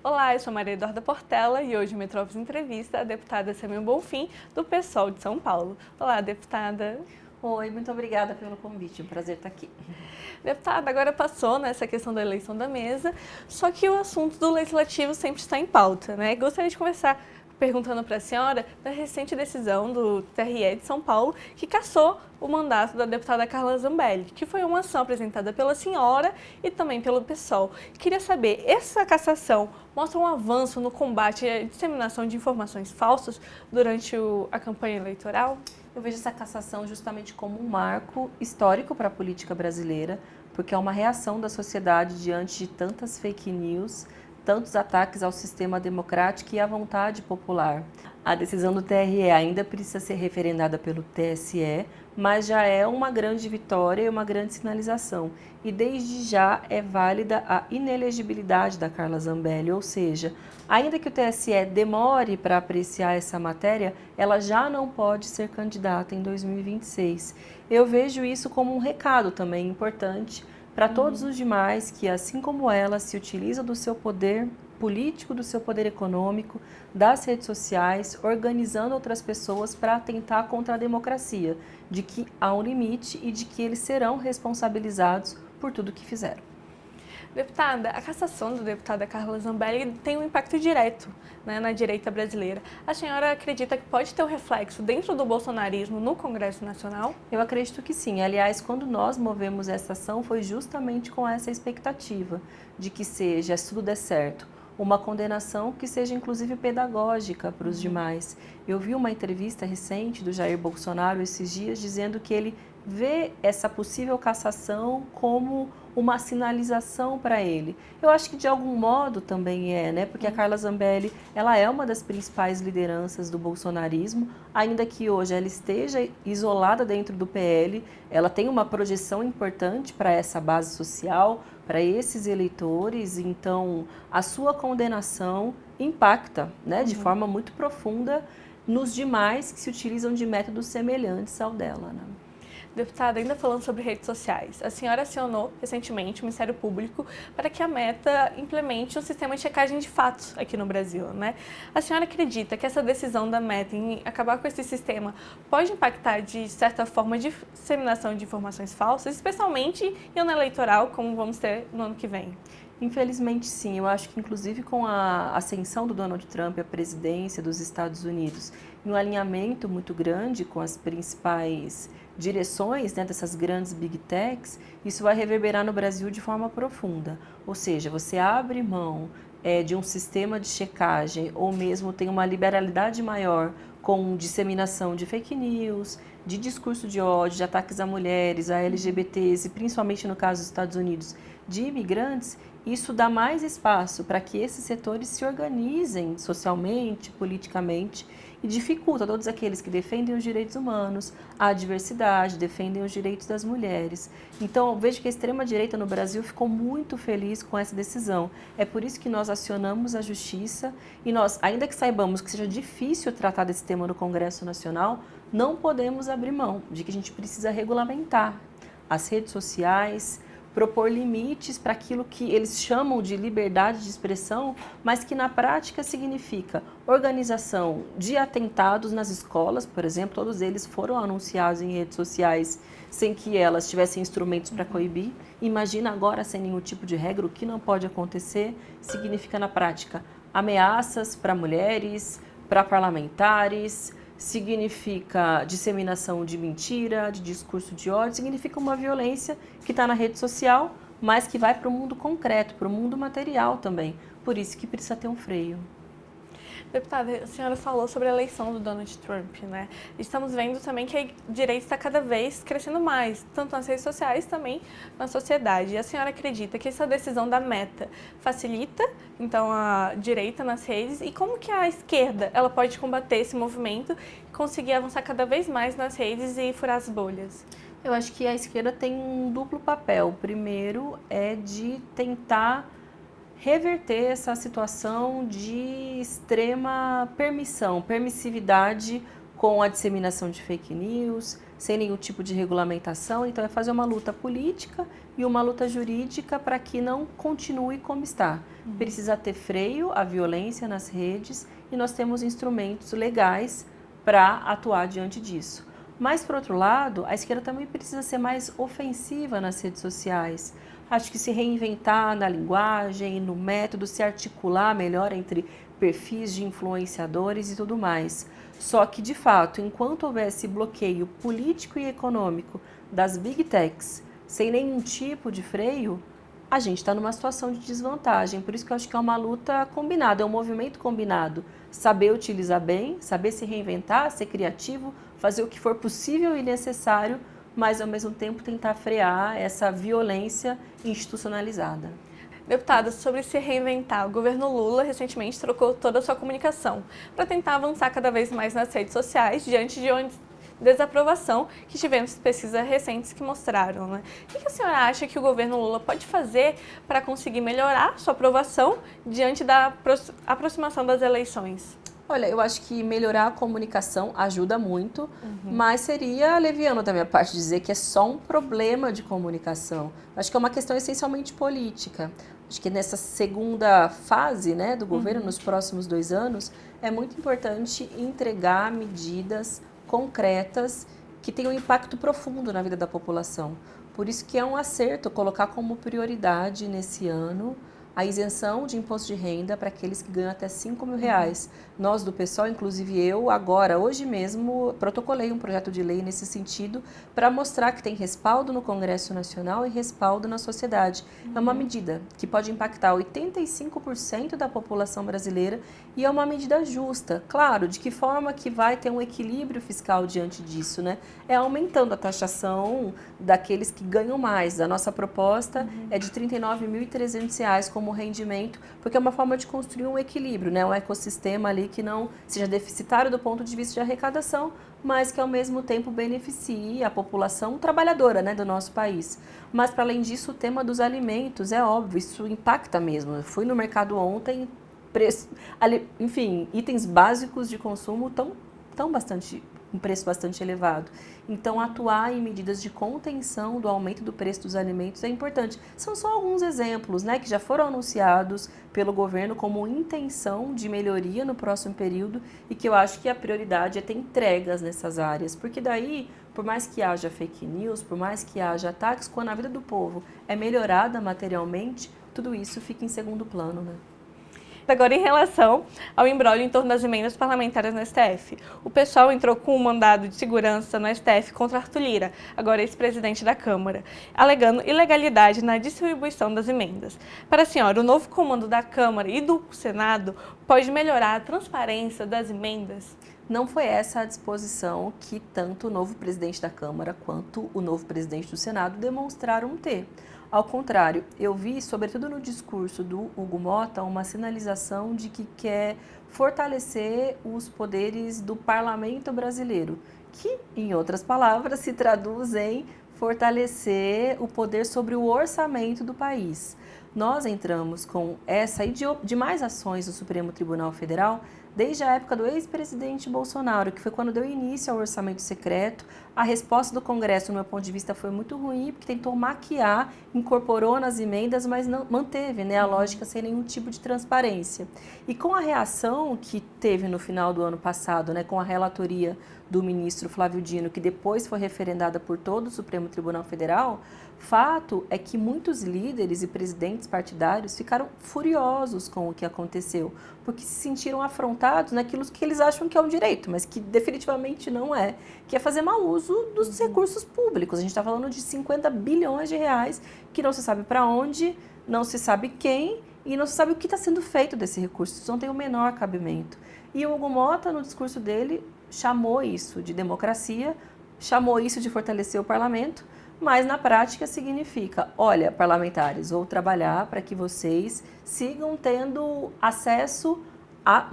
Olá, eu sou Maria Eduarda Portela e hoje o Metrópolis entrevista a deputada Samia Bonfim, do PSOL de São Paulo. Olá, deputada. Oi, muito obrigada pelo convite, um prazer estar aqui. Deputada, agora passou nessa questão da eleição da mesa, só que o assunto do legislativo sempre está em pauta, né? Gostaria de começar perguntando para a senhora da recente decisão do TRE de São Paulo que cassou o mandato da deputada Carla Zambelli, que foi uma ação apresentada pela senhora e também pelo PSOL. Queria saber, essa cassação mostra um avanço no combate à disseminação de informações falsas durante a campanha eleitoral? Eu vejo essa cassação justamente como um marco histórico para a política brasileira, porque é uma reação da sociedade diante de tantas fake news, tantos ataques ao sistema democrático e à vontade popular. A decisão do TRE ainda precisa ser referendada pelo TSE, mas já é uma grande vitória e uma grande sinalização. E desde já é válida a inelegibilidade da Carla Zambelli, ou seja, ainda que o TSE demore para apreciar essa matéria, ela já não pode ser candidata em 2026. Eu vejo isso como um recado também importante para todos os demais que, assim como ela, se utilizam do seu poder político, do seu poder econômico, das redes sociais, organizando outras pessoas para atentar contra a democracia, de que há um limite e de que eles serão responsabilizados por tudo que fizeram. Deputada, a cassação da deputada Carla Zambelli tem um impacto direto, né, na direita brasileira. A senhora acredita que pode ter um reflexo dentro do bolsonarismo no Congresso Nacional? Eu acredito que sim. Aliás, quando nós movemos essa ação, foi justamente com essa expectativa de que seja, se tudo der certo, uma condenação que seja inclusive pedagógica para os demais. Eu vi uma entrevista recente do Jair Bolsonaro esses dias dizendo que ele vê essa possível cassação como uma sinalização para ele. Eu acho que de algum modo também é, né? Porque a Carla Zambelli, ela é uma das principais lideranças do bolsonarismo, ainda que hoje ela esteja isolada dentro do PL, ela tem uma projeção importante para essa base social, para esses eleitores, então a sua condenação impacta, né, de forma muito profunda nos demais que se utilizam de métodos semelhantes ao dela, né? Deputada, ainda falando sobre redes sociais, a senhora acionou recentemente o Ministério Público para que a Meta implemente um sistema de checagem de fatos aqui no Brasil, né? A senhora acredita que essa decisão da Meta em acabar com esse sistema pode impactar, de certa forma, a disseminação de informações falsas, especialmente em ano eleitoral, como vamos ter no ano que vem? Infelizmente, sim. Eu acho que, inclusive, com a ascensão do Donald Trump à presidência dos Estados Unidos, em um alinhamento muito grande com as principais direções, né, dessas grandes big techs, isso vai reverberar no Brasil de forma profunda. Ou seja, você abre mão de um sistema de checagem ou mesmo tem uma liberalidade maior com disseminação de fake news, de discurso de ódio, de ataques a mulheres, a LGBTs e principalmente no caso dos Estados Unidos, de imigrantes. Isso dá mais espaço para que esses setores se organizem socialmente, politicamente e dificulta todos aqueles que defendem os direitos humanos, a diversidade, defendem os direitos das mulheres. Então, eu vejo que a extrema-direita no Brasil ficou muito feliz com essa decisão. É por isso que nós acionamos a Justiça e nós, ainda que saibamos que seja difícil tratar desse tema no Congresso Nacional, não podemos abrir mão de que a gente precisa regulamentar as redes sociais, propor limites para aquilo que eles chamam de liberdade de expressão, mas que na prática significa organização de atentados nas escolas, por exemplo, todos eles foram anunciados em redes sociais sem que elas tivessem instrumentos para coibir. Imagina agora sem nenhum tipo de regra, o que não pode acontecer, significa na prática ameaças para mulheres, para parlamentares, significa disseminação de mentira, de discurso de ódio, significa uma violência que está na rede social, mas que vai para o mundo concreto, para o mundo material também. Por isso que precisa ter um freio. Deputada, a senhora falou sobre a eleição do Donald Trump, né? Estamos vendo também que a direita está cada vez crescendo mais, tanto nas redes sociais, também na sociedade. E a senhora acredita que essa decisão da Meta facilita, então, a direita nas redes? E como que a esquerda ela pode combater esse movimento e conseguir avançar cada vez mais nas redes e furar as bolhas? Eu acho que a esquerda tem um duplo papel. O primeiro é de tentar reverter essa situação de extrema permissividade com a disseminação de fake news, sem nenhum tipo de regulamentação. Então, é fazer uma luta política e uma luta jurídica para que não continue como está. Precisa ter freio à violência nas redes e nós temos instrumentos legais para atuar diante disso. Mas, por outro lado, a esquerda também precisa ser mais ofensiva nas redes sociais. Acho que se reinventar na linguagem, no método, se articular melhor entre perfis de influenciadores e tudo mais. Só que, de fato, enquanto houver esse bloqueio político e econômico das big techs, sem nenhum tipo de freio, a gente está numa situação de desvantagem. Por isso que eu acho que é uma luta combinada, é um movimento combinado. Saber utilizar bem, saber se reinventar, ser criativo, fazer o que for possível e necessário, mas ao mesmo tempo tentar frear essa violência institucionalizada. Deputada, sobre se reinventar, o governo Lula recentemente trocou toda a sua comunicação para tentar avançar cada vez mais nas redes sociais diante de uma desaprovação que tivemos pesquisas recentes que mostraram, né? O que a senhora acha que o governo Lula pode fazer para conseguir melhorar sua aprovação diante da aproximação das eleições? Olha, eu acho que melhorar a comunicação ajuda muito, mas seria leviano da minha parte dizer que é só um problema de comunicação. Acho que é uma questão essencialmente política. Acho que nessa segunda fase, né, do governo, nos próximos 2 anos, é muito importante entregar medidas concretas que tenham um impacto profundo na vida da população. Por isso que é um acerto colocar como prioridade nesse ano a isenção de imposto de renda para aqueles que ganham até R$5.000. Nós do PSOL, inclusive eu, agora, hoje mesmo, protocolei um projeto de lei nesse sentido para mostrar que tem respaldo no Congresso Nacional e respaldo na sociedade. É uma medida que pode impactar 85% da população brasileira e é uma medida justa. Claro, de que forma que vai ter um equilíbrio fiscal diante disso, né? É aumentando a taxação daqueles que ganham mais. A nossa proposta é de R$39.300 como rendimento, porque é uma forma de construir um equilíbrio, né? Um ecossistema ali que não seja deficitário do ponto de vista de arrecadação, mas que ao mesmo tempo beneficie a população trabalhadora, né, do nosso país. Mas para além disso, o tema dos alimentos, é óbvio, isso impacta mesmo. Eu fui no mercado ontem, enfim, itens básicos de consumo estão um preço bastante elevado. Então, atuar em medidas de contenção do aumento do preço dos alimentos é importante. São só alguns exemplos, né, que já foram anunciados pelo governo como intenção de melhoria no próximo período e que eu acho que a prioridade é ter entregas nessas áreas, porque daí, por mais que haja fake news, por mais que haja ataques, quando a vida do povo é melhorada materialmente, tudo isso fica em segundo plano, né? Agora, em relação ao imbróglio em torno das emendas parlamentares no STF, o pessoal entrou com um mandado de segurança no STF contra Arthur Lira, agora ex-presidente da Câmara, alegando ilegalidade na distribuição das emendas. Para a senhora, o novo comando da Câmara e do Senado pode melhorar a transparência das emendas? Não foi essa a disposição que tanto o novo presidente da Câmara quanto o novo presidente do Senado demonstraram ter. Ao contrário, eu vi, sobretudo no discurso do Hugo Motta, uma sinalização de que quer fortalecer os poderes do parlamento brasileiro, que, em outras palavras, se traduz em fortalecer o poder sobre o orçamento do país. Nós entramos com essa e de mais ações do Supremo Tribunal Federal desde a época do ex-presidente Bolsonaro, que foi quando deu início ao orçamento secreto. A resposta do Congresso, do meu ponto de vista, foi muito ruim, porque tentou maquiar, incorporou nas emendas, mas não manteve, né, a lógica sem nenhum tipo de transparência. E com a reação que teve no final do ano passado, né, com a relatoria do ministro Flávio Dino, que depois foi referendada por todo o Supremo Tribunal Federal, fato é que muitos líderes e presidentes partidários ficaram furiosos com o que aconteceu, porque se sentiram afrontados naquilo que eles acham que é um direito, mas que definitivamente não é, que é fazer mau uso dos recursos públicos. A gente está falando de 50 bilhões de reais que não se sabe para onde, não se sabe quem e não se sabe o que está sendo feito desse recurso. Isso não tem o menor cabimento. E o Hugo Motta, no discurso dele, chamou isso de democracia, chamou isso de fortalecer o parlamento, mas na prática significa, olha, parlamentares, vou trabalhar para que vocês sigam tendo acesso a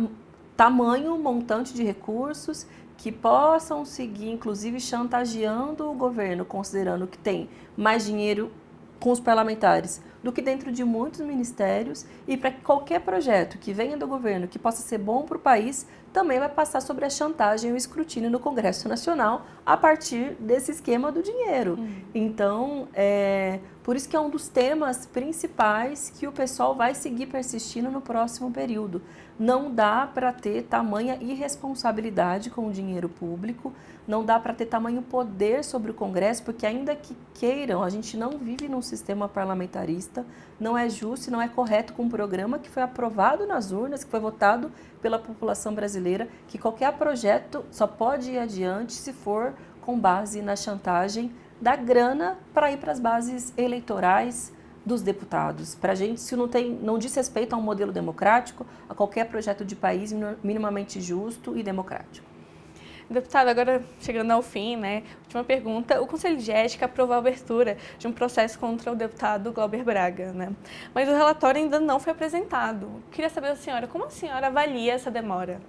tamanho montante de recursos que possam seguir, inclusive, chantageando o governo, considerando que tem mais dinheiro com os parlamentares do que dentro de muitos ministérios, e para que qualquer projeto que venha do governo que possa ser bom para o país também vai passar sobre a chantagem e o escrutínio no Congresso Nacional a partir desse esquema do dinheiro. Então, por isso que é um dos temas principais que o pessoal vai seguir persistindo no próximo período. Não dá para ter tamanha irresponsabilidade com o dinheiro público, não dá para ter tamanho poder sobre o Congresso, porque ainda que queiram, a gente não vive num sistema parlamentarista, não é justo e não é correto com um programa que foi aprovado nas urnas, que foi votado pela população brasileira, que qualquer projeto só pode ir adiante se for com base na chantagem da grana para ir para as bases eleitorais dos deputados. Para a gente, isso não diz respeito a um modelo democrático, a qualquer projeto de país minimamente justo e democrático. Deputado, agora chegando ao fim, né? Última pergunta. O Conselho de Ética aprovou a abertura de um processo contra o deputado Glauber Braga, né? Mas o relatório ainda não foi apresentado. Queria saber da senhora, como a senhora avalia essa demora?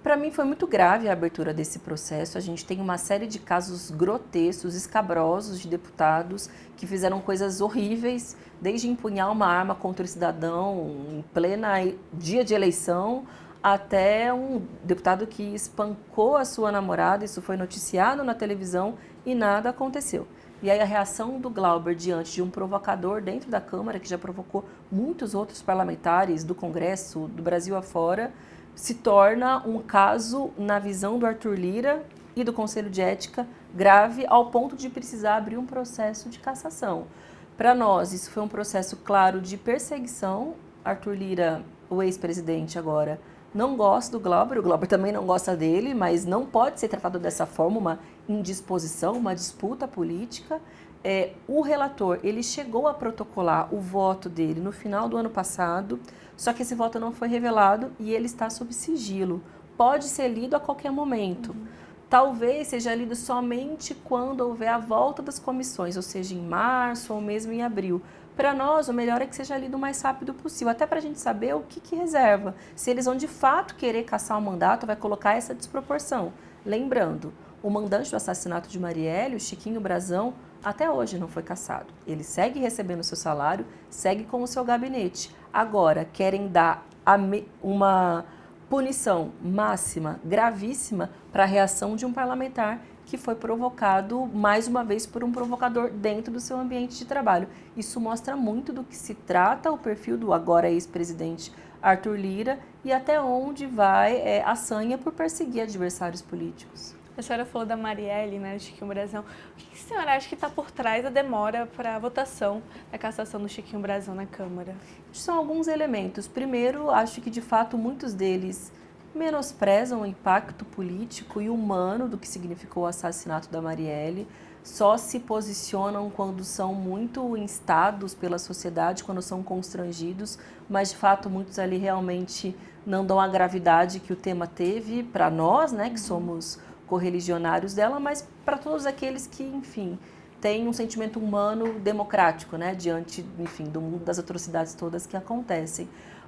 Para mim foi muito grave a abertura desse processo. A gente tem uma série de casos grotescos, escabrosos de deputados que fizeram coisas horríveis, desde empunhar uma arma contra o cidadão em plena dia de eleição, até um deputado que espancou a sua namorada. Isso foi noticiado na televisão e nada aconteceu. E aí a reação do Glauber diante de um provocador dentro da Câmara, que já provocou muitos outros parlamentares do Congresso, do Brasil afora, se torna um caso, na visão do Arthur Lira e do Conselho de Ética, grave ao ponto de precisar abrir um processo de cassação. Para nós, isso foi um processo claro de perseguição. Arthur Lira, o ex-presidente agora, não gosta do Glauber, o Glauber também não gosta dele, mas não pode ser tratado dessa forma, uma indisposição, uma disputa política. O relator, ele chegou a protocolar o voto dele no final do ano passado, só que esse voto não foi revelado e ele está sob sigilo. Pode ser lido a qualquer momento. Talvez seja lido somente quando houver a volta das comissões, ou seja, em março ou mesmo em abril. Para nós, o melhor é que seja lido o mais rápido possível, até para a gente saber o que reserva. Se eles vão de fato querer cassar o mandato, vai colocar essa desproporção. Lembrando, o mandante do assassinato de Marielle, o Chiquinho Brazão, até hoje não foi cassado. Ele segue recebendo seu salário, segue com o seu gabinete. Agora, querem dar uma punição máxima, gravíssima, para a reação de um parlamentar que foi provocado, mais uma vez, por um provocador dentro do seu ambiente de trabalho. Isso mostra muito do que se trata o perfil do agora ex-presidente Arthur Lira e até onde vai a sanha por perseguir adversários políticos. A senhora falou da Marielle, né, do Chiquinho Brazão. O que a senhora acha que está por trás da demora para a votação da cassação do Chiquinho Brazão na Câmara? São alguns elementos. Primeiro, acho que de fato muitos deles menosprezam o impacto político e humano do que significou o assassinato da Marielle, só se posicionam quando são muito instados pela sociedade, quando são constrangidos, mas de fato muitos ali realmente não dão a gravidade que o tema teve para nós, né, que somos correligionários dela, mas para todos aqueles que, enfim, têm um sentimento humano democrático, né, diante, enfim, do mundo das atrocidades todas que acontecem.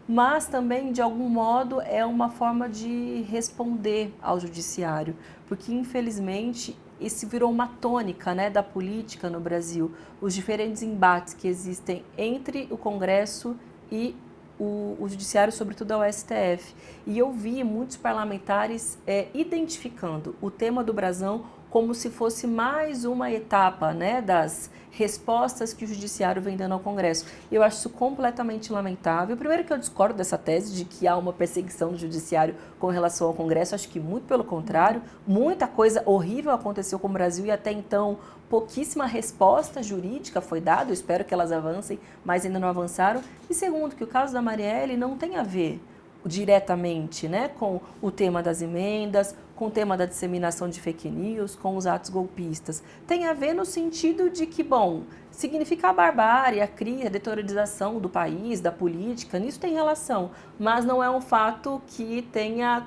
Mas também, de algum modo, é uma forma de responder ao judiciário, porque, infelizmente, isso virou uma tônica, né, da política no Brasil, os diferentes embates que existem entre o Congresso e o judiciário, sobretudo ao STF. E eu vi muitos parlamentares identificando o tema do Brazão como se fosse mais uma etapa, né, das respostas que o judiciário vem dando ao Congresso. Eu acho isso completamente lamentável. Primeiro que eu discordo dessa tese de que há uma perseguição do judiciário com relação ao Congresso. Acho que muito pelo contrário, muita coisa horrível aconteceu com o Brasil e até então pouquíssima resposta jurídica foi dada. Eu espero que elas avancem, mas ainda não avançaram. E segundo, que o caso da Marielle não tem a ver diretamente, né, com o tema das emendas, com o tema da disseminação de fake news, com os atos golpistas. Tem a ver no sentido de que, bom, significa a barbárie, a crise, a deteriorização do país, da política, nisso tem relação, mas não é um fato que tenha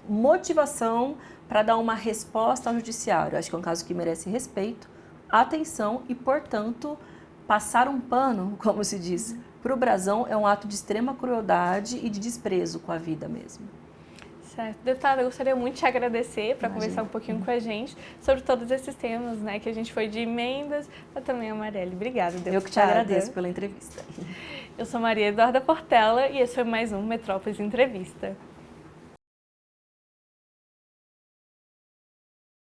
motivação para dar uma resposta ao judiciário. Acho que é um caso que merece respeito, atenção e, portanto, passar um pano, como se diz, para o Brazão é um ato de extrema crueldade e de desprezo com a vida mesmo. Certo. Deputada, eu gostaria muito de te agradecer para conversar um pouquinho com a gente sobre todos esses temas, né? Que a gente foi de emendas, mas também a Marielle. Obrigada, deputada. Eu que te agradeço pela entrevista. Eu sou Maria Eduarda Portela e esse foi mais um Metrópolis Entrevista.